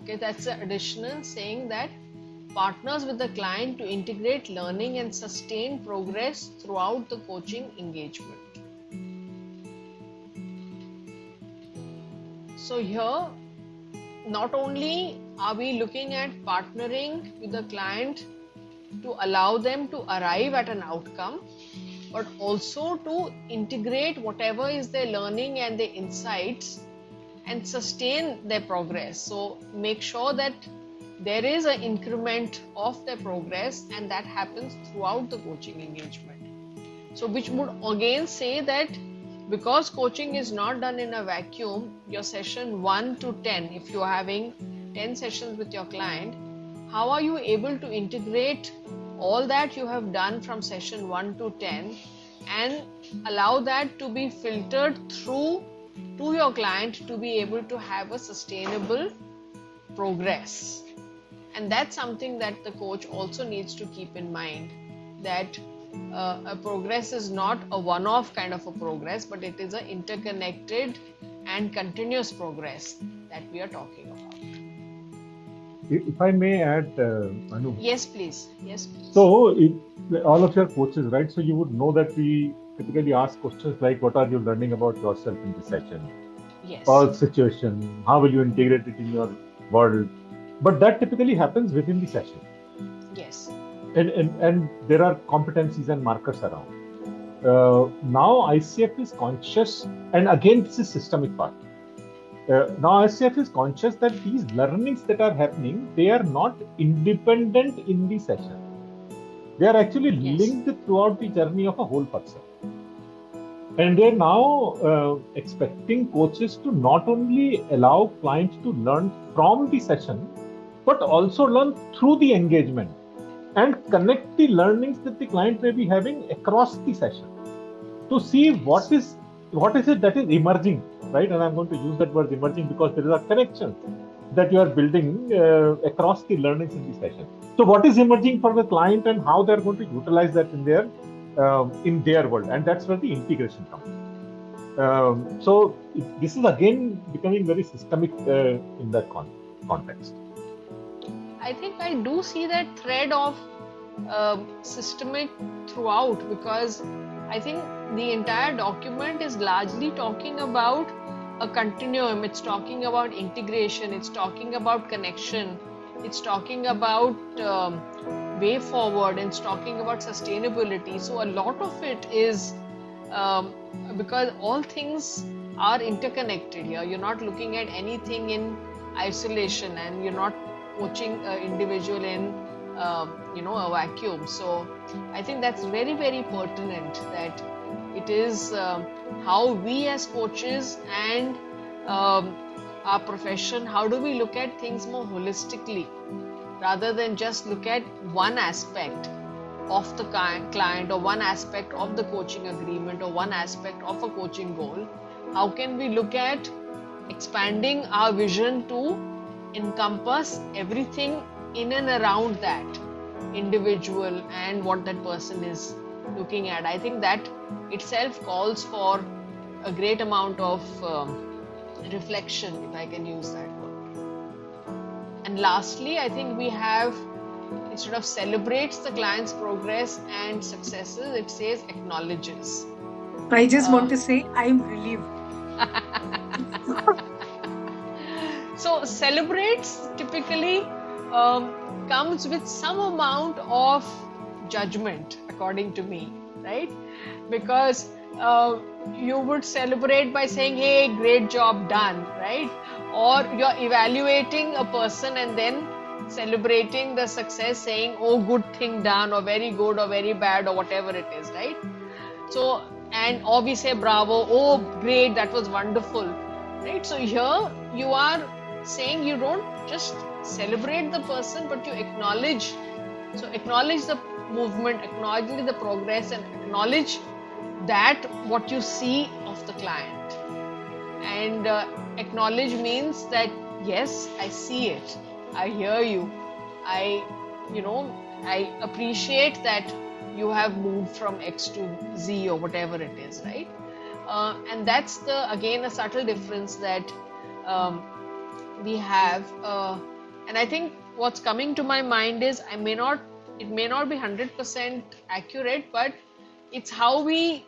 Okay, that's an additional saying that partners with the client to integrate learning and sustain progress throughout the coaching engagement. So here, not only are we looking at partnering with the client to allow them to arrive at an outcome, but also to integrate whatever is their learning and their insights and sustain their progress. So make sure that there is an increment of their progress, and that happens throughout the coaching engagement. So which would again say that because coaching is not done in a vacuum, your session 1 to 10, if you're having 10 sessions with your client, how are you able to integrate all that you have done from session 1 to 10 and allow that to be filtered through to your client to be able to have a sustainable progress. And that's something that the coach also needs to keep in mind, that a progress is not a one-off kind of a progress, but it is an interconnected and continuous progress that we are talking about. If I may add, Anu. Yes, please. Yes, please. So, all of your coaches, right? So you would know that we typically ask questions like, what are you learning about yourself in this session? Yes. Or situation, how will you integrate it in your world? But that typically happens within the session. Yes. And there are competencies and markers around. Now ICF is conscious, and again this is systemic part. Now ICF is conscious that these learnings that are happening, they are not independent in the session. They are actually linked throughout the journey of a whole person. And they're now expecting coaches to not only allow clients to learn from the session, but also learn through the engagement and connect the learnings that the client may be having across the session to see what is it that is emerging, right? And I'm going to use that word emerging because there is a connection that you are building across the learnings in the session. So what is emerging for the client and how they're going to utilize that in their world, and that's where the integration comes. So this is again becoming very systemic in that context. I think I do see that thread of systemic throughout, because I think the entire document is largely talking about a continuum. It's talking about integration, it's talking about connection, it's talking about way forward, and it's talking about sustainability. So a lot of it is because all things are interconnected here. You're not looking at anything in isolation, and you're not coaching an individual in a vacuum. So I think that's very, very pertinent, that it is how we as coaches and our profession, how do we look at things more holistically rather than just look at one aspect of the client or one aspect of the coaching agreement or one aspect of a coaching goal. How can we look at expanding our vision to encompass everything in and around that individual and what that person is looking at? I think that itself calls for a great amount of reflection, if I can use that word. And lastly, I think we have, instead of celebrates the client's progress and successes, it says acknowledges. I just want to say I'm relieved. So celebrates typically comes with some amount of judgment, according to me, right? Because you would celebrate by saying, hey, great job done, right? Or you're evaluating a person and then celebrating the success, saying, oh, good thing done, or very good, or very bad, or whatever it is, right? So, or we say bravo, oh, great, that was wonderful, right? So here you are saying you don't just celebrate the person, but you acknowledge. So acknowledge the movement, acknowledge the progress, and acknowledge that what you see of the client. And acknowledge means that yes, I see it, I hear you, I appreciate that you have moved from X to Z or whatever it is, right? And that's again a subtle difference that we have And I think what's coming to my mind is it may not be 100% accurate, but it's how we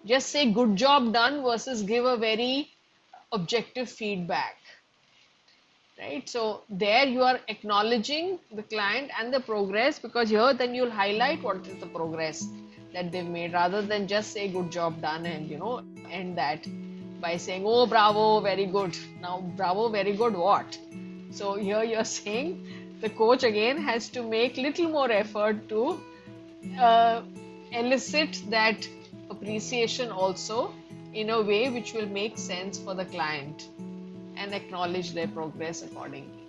just say good job done versus give a very objective feedback. Right? So there you are acknowledging the client and the progress, because here then you'll highlight what is the progress that they've made, rather than just say good job done and end that by saying, oh bravo, very good. Now bravo, very good what? So here you're saying the coach again has to make little more effort to elicit that appreciation also in a way which will make sense for the client and acknowledge their progress accordingly.